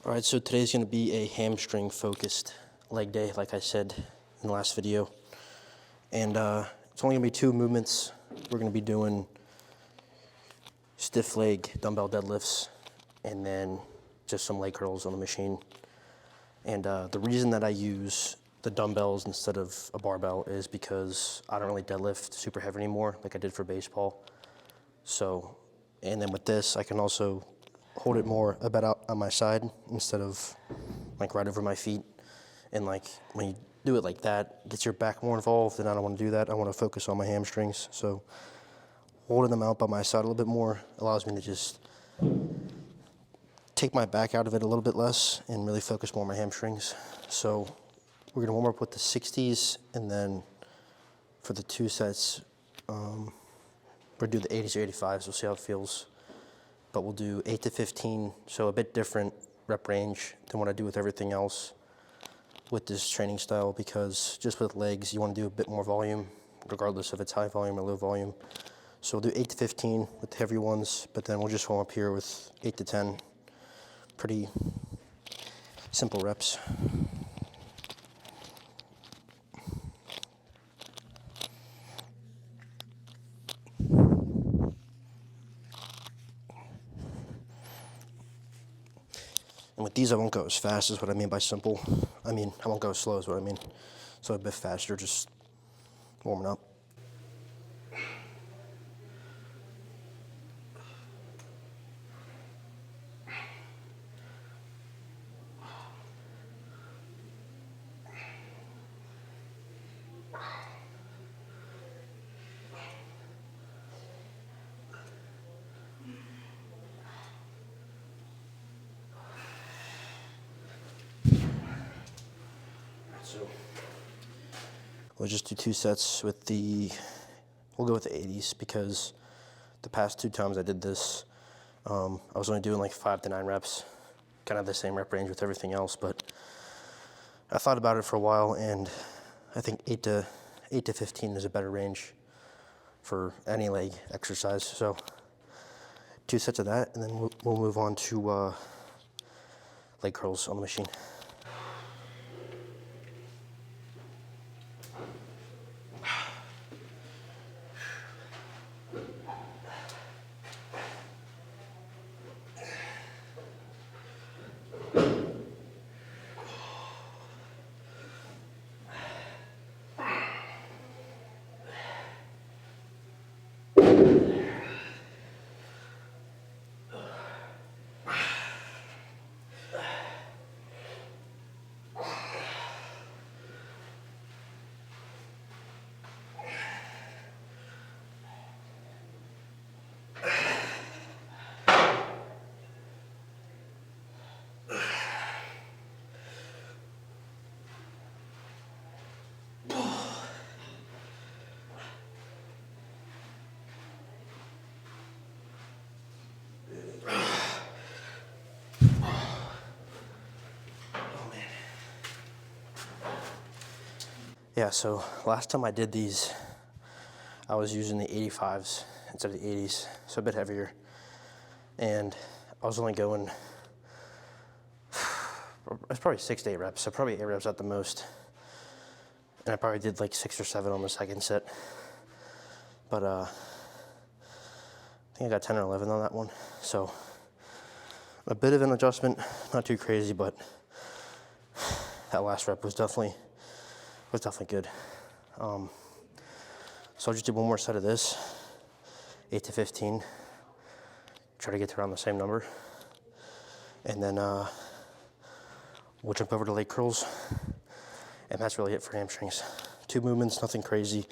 All right, so today's going to be a hamstring-focused leg day, like I said in the last video. And it's only going to be 2 movements. We're going to be doing stiff leg dumbbell deadlifts and then just some leg curls on the machine. And the reason that I use the dumbbells instead of a barbell is because I don't really deadlift super heavy anymore like I did for baseball. So, and then with this, I can also hold it more a bit out on my side instead of like right over my feet. And like when you do it like that, it gets your back more involved, and I don't want to do that. I want to focus on my hamstrings. So holding them out by my side a little bit more allows me to just take my back out of it a little bit less and really focus more on my hamstrings. So we're gonna warm up with the 60s, and then for the 2 sets, we'll do the 80s or 85s. We'll see how it feels. But we'll do 8 to 15, so a bit different rep range than what I do with everything else with this training style, because just with legs, you want to do a bit more volume, regardless if it's high volume or low volume. So we'll do 8 to 15 with the heavy ones, but then we'll just warm up here with 8 to 10. Pretty simple reps. And with these, I won't go as fast as what I mean by simple. I won't go as slow as what I mean. So a bit faster, just warming up. So we'll just do 2 sets with we'll go with the 80s, because the past 2 times I did this, I was only doing like 5 to 9 reps, kind of the same rep range with everything else. But I thought about it for a while, and I think 8 to 15 is a better range for any leg exercise. So 2 sets of that, and then we'll move on to leg curls on the machine. Yeah, so last time I did these, I was using the 85s instead of the 80s, so a bit heavier. And I was only going, it's probably 6 to 8 reps, so probably 8 reps at the most. And I probably did like 6 or 7 on the second set. But I think I got 10 or 11 on that one. So a bit of an adjustment, not too crazy, but that last rep was definitely good. So I'll just do one more set of this, 8 to 15. Try to get to around the same number. And then we'll jump over to leg curls. And that's really it for hamstrings. 2 movements, nothing crazy.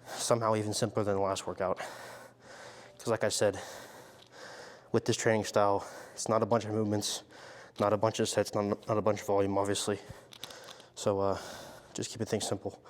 Somehow even simpler than the last workout. Because like I said, with this training style, it's not a bunch of movements, not a bunch of sets, not a bunch of volume, obviously. So just keeping things simple.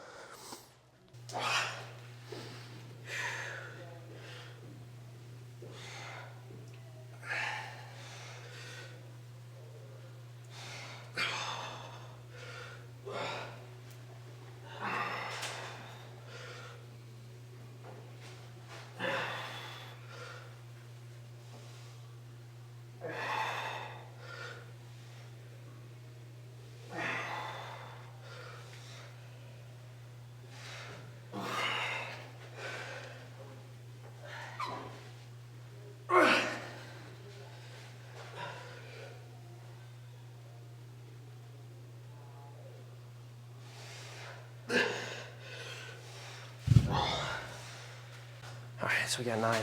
so we got 9.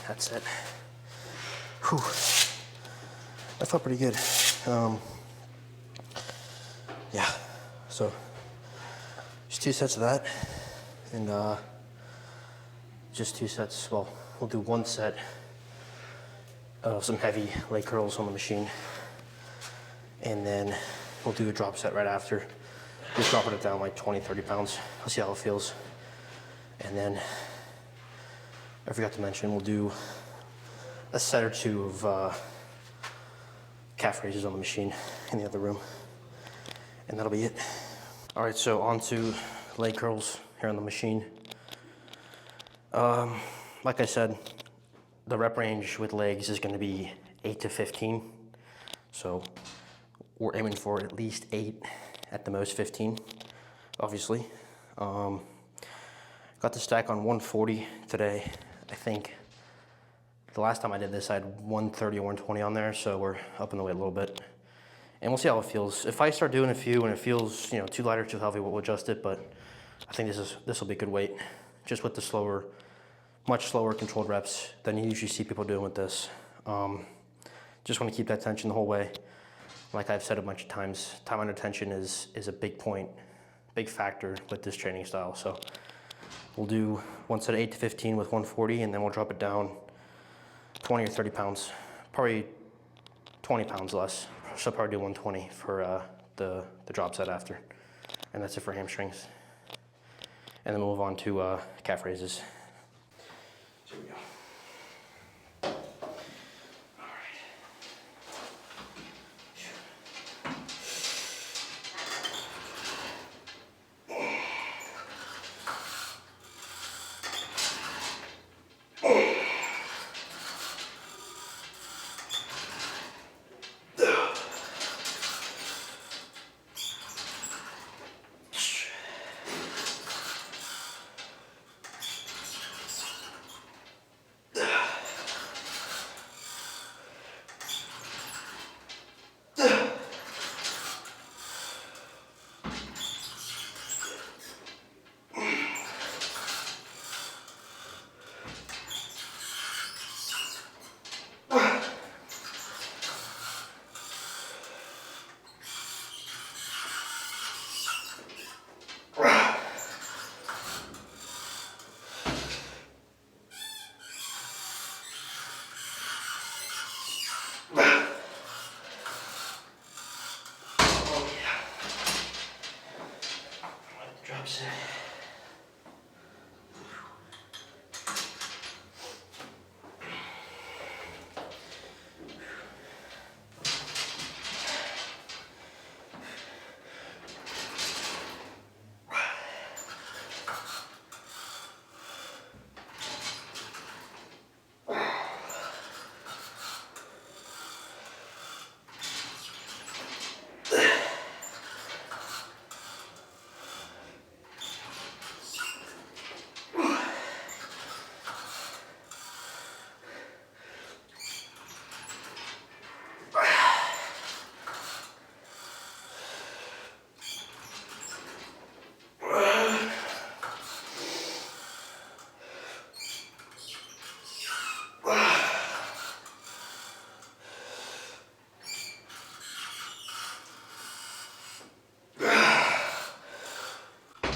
That's it. Whew. That felt pretty good. Yeah, so just 2 sets of that, and just 2 sets. Well, we'll do 1 set of some heavy leg curls on the machine, and then we'll do a drop set right after. Just dropping it down like 20-30 pounds. I'll see how it feels. And then I forgot to mention, we'll do a set or 2 of calf raises on the machine in the other room, and that'll be it. All right, so on to leg curls here on the machine. Like I said, the rep range with legs is going to be 8 to 15. So we're aiming for at least 8, at the most 15, obviously. Got the stack on 140 today. I think the last time I did this, I had 130 or 120 on there, so we're up in the weight a little bit. And we'll see how it feels. If I start doing a few and it feels, you know, too light or too heavy, we'll adjust it, but I think this will be good weight, just with the slower, much slower controlled reps than you usually see people doing with this. Just want to keep that tension the whole way. Like I've said a bunch of times, time under tension is a big point, big factor with this training style. So we'll do 1 set of 8 to 15 with 140, and then we'll drop it down 20 or 30 pounds, probably 20 pounds less. So I'll probably do 120 for the drop set after. And that's it for hamstrings. And then we'll move on to calf raises. So here we go.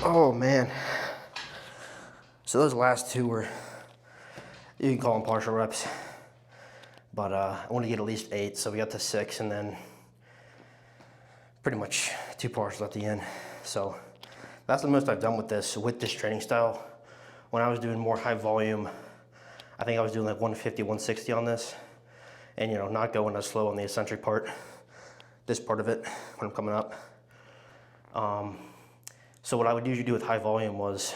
Oh man. So those last 2 were, you can call them partial reps, but I want to get at least 8, so we got to 6, and then pretty much 2 partials at the end. So that's the most I've done with this training style. When I was doing more high volume, I think I was doing like 150, 160 on this, and you know, not going as slow on the eccentric part, this part of it when I'm coming up. So what I would usually do with high volume was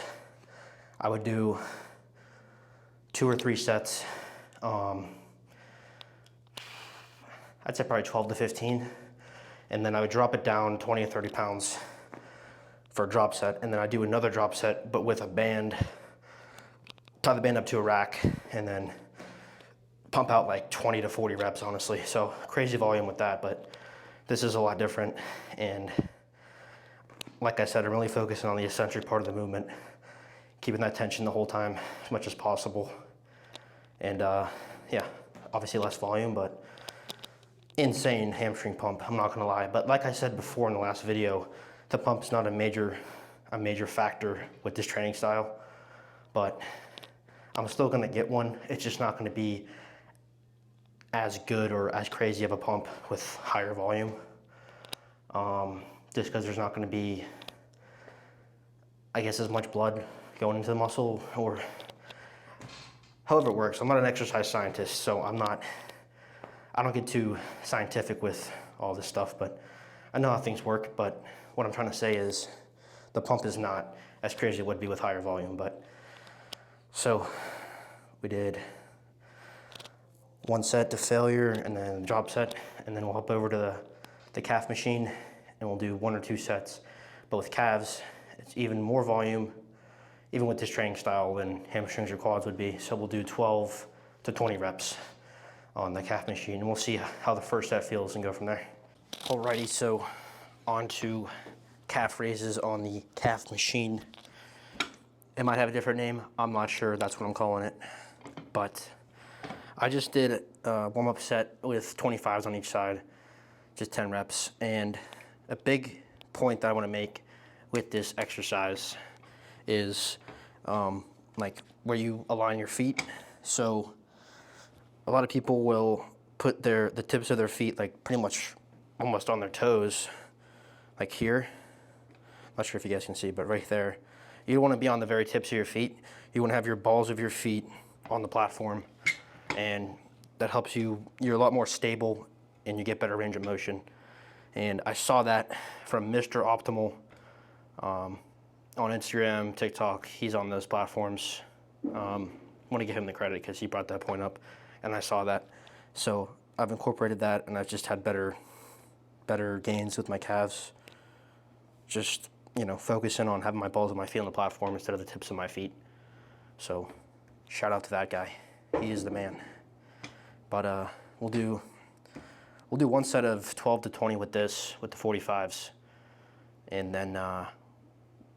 I would do 2 or 3 sets. I'd say probably 12 to 15. And then I would drop it down 20 or 30 pounds for a drop set. And then I'd do another drop set, but with a band, tie the band up to a rack, and then pump out like 20 to 40 reps, honestly. So crazy volume with that, but this is a lot different. And like I said, I'm really focusing on the eccentric part of the movement, keeping that tension the whole time as much as possible. And yeah, obviously less volume, but insane hamstring pump, I'm not gonna lie. But like I said before in the last video, the pump's not a major factor with this training style, but I'm still gonna get one. It's just not gonna be as good or as crazy of a pump with higher volume. Just because there's not gonna be, I guess, as much blood going into the muscle, or however it works. I'm not an exercise scientist, so I don't get too scientific with all this stuff, but I know how things work. But what I'm trying to say is the pump is not as crazy as it would be with higher volume. But so we did 1 set to failure and then drop set, and then we'll hop over to the calf machine and we'll do 1 or 2 sets. But with calves, it's even more volume, even with this training style, than hamstrings or quads would be. So we'll do 12 to 20 reps on the calf machine, and we'll see how the first set feels and go from there. Alrighty, so on to calf raises on the calf machine. It might have a different name, I'm not sure, that's what I'm calling it. But I just did a warm-up set with 25s on each side, just 10 reps. And a big point that I want to make with this exercise is like where you align your feet. So a lot of people will put the tips of their feet like pretty much almost on their toes, like here. Not sure if you guys can see, but right there. You don't want to be on the very tips of your feet. You want to have your balls of your feet on the platform, and that helps you. You're a lot more stable and you get better range of motion. And I saw that from Mr. Optimal on Instagram, TikTok. He's on those platforms. I want to give him the credit because he brought that point up, and I saw that. So I've incorporated that, and I've just had better gains with my calves. Just, you know, focusing on having my balls of my feet on the platform instead of the tips of my feet. So shout out to that guy. He is the man. But we'll do 1 set of 12 to 20 with this, with the 45s. And then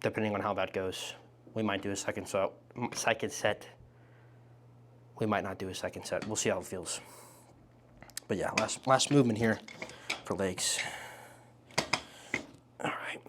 depending on how that goes, we might do a second set. We might not do a second set. We'll see how it feels. But yeah, last movement here for legs. All right.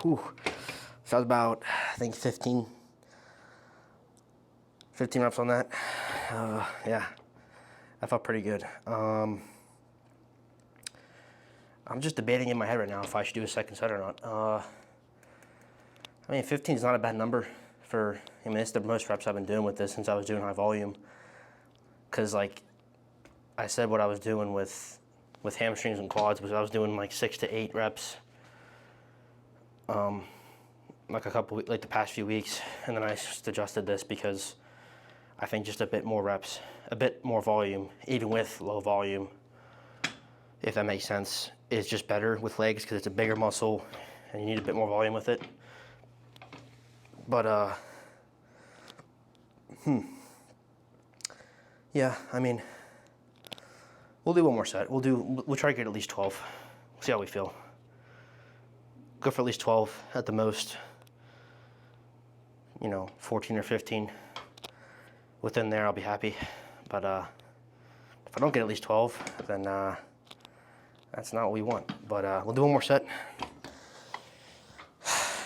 Whew. So that was about, I think, 15 reps on that. Yeah, that felt pretty good. I'm just debating in my head right now if I should do a second set or not. I mean, 15 is not a bad number for, I mean, it's the most reps I've been doing with this since I was doing high volume. Because, like I said, what I was doing with hamstrings and quads was I was doing like 6 to 8 reps. Like the past few weeks, and then I just adjusted this because I think just a bit more reps, a bit more volume, even with low volume, if that makes sense, is just better with legs because it's a bigger muscle and you need a bit more volume with it. But yeah, I mean, we'll do 1 more set. We'll try to get at least 12. We'll see how we feel. Go for at least 12 at the most, 14 or 15. Within there, I'll be happy. But If I don't get at least 12, then that's not what we want. But we'll do one more set,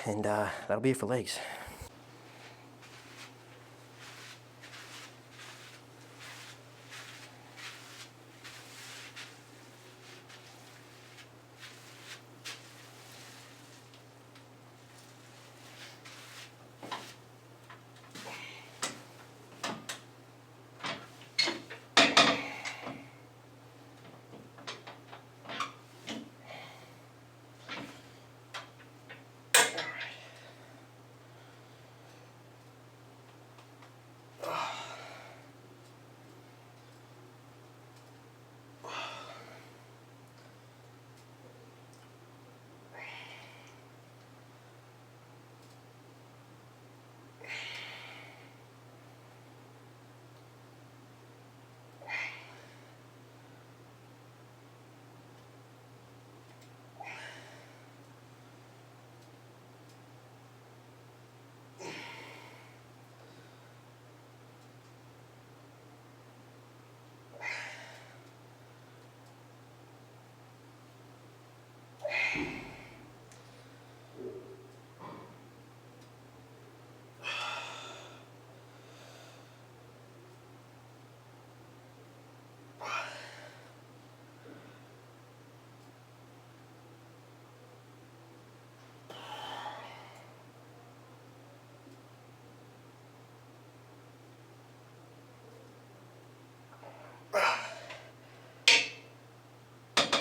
and that'll be it for legs.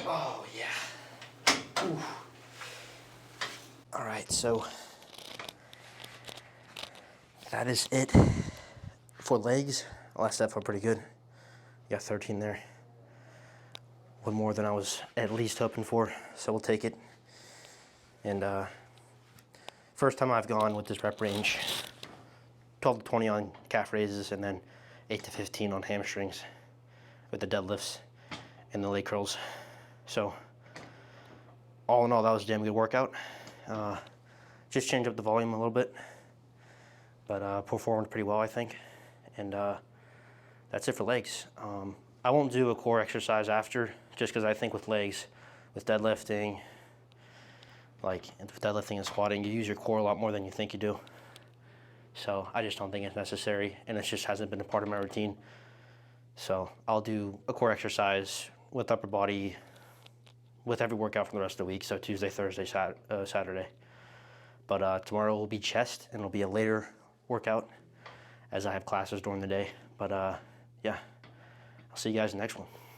Oh yeah. Ooh. All right, so that is it for legs. Last set felt pretty good. Got 13 there. One more than I was at least hoping for, so we'll take it. And first time I've gone with this rep range, 12 to 20 on calf raises, and then 8 to 15 on hamstrings with the deadlifts and the leg curls. So all in all, that was a damn good workout. Just change up the volume a little bit, but performed pretty well, I think. And that's it for legs. I won't do a core exercise after, just because I think with legs, with deadlifting, with deadlifting and squatting, you use your core a lot more than you think you do. So I just don't think it's necessary, and it just hasn't been a part of my routine. So I'll do a core exercise with upper body with every workout for the rest of the week, so Tuesday, Thursday, Saturday. But tomorrow will be chest, and it'll be a later workout as I have classes during the day. But yeah, I'll see you guys in the next one.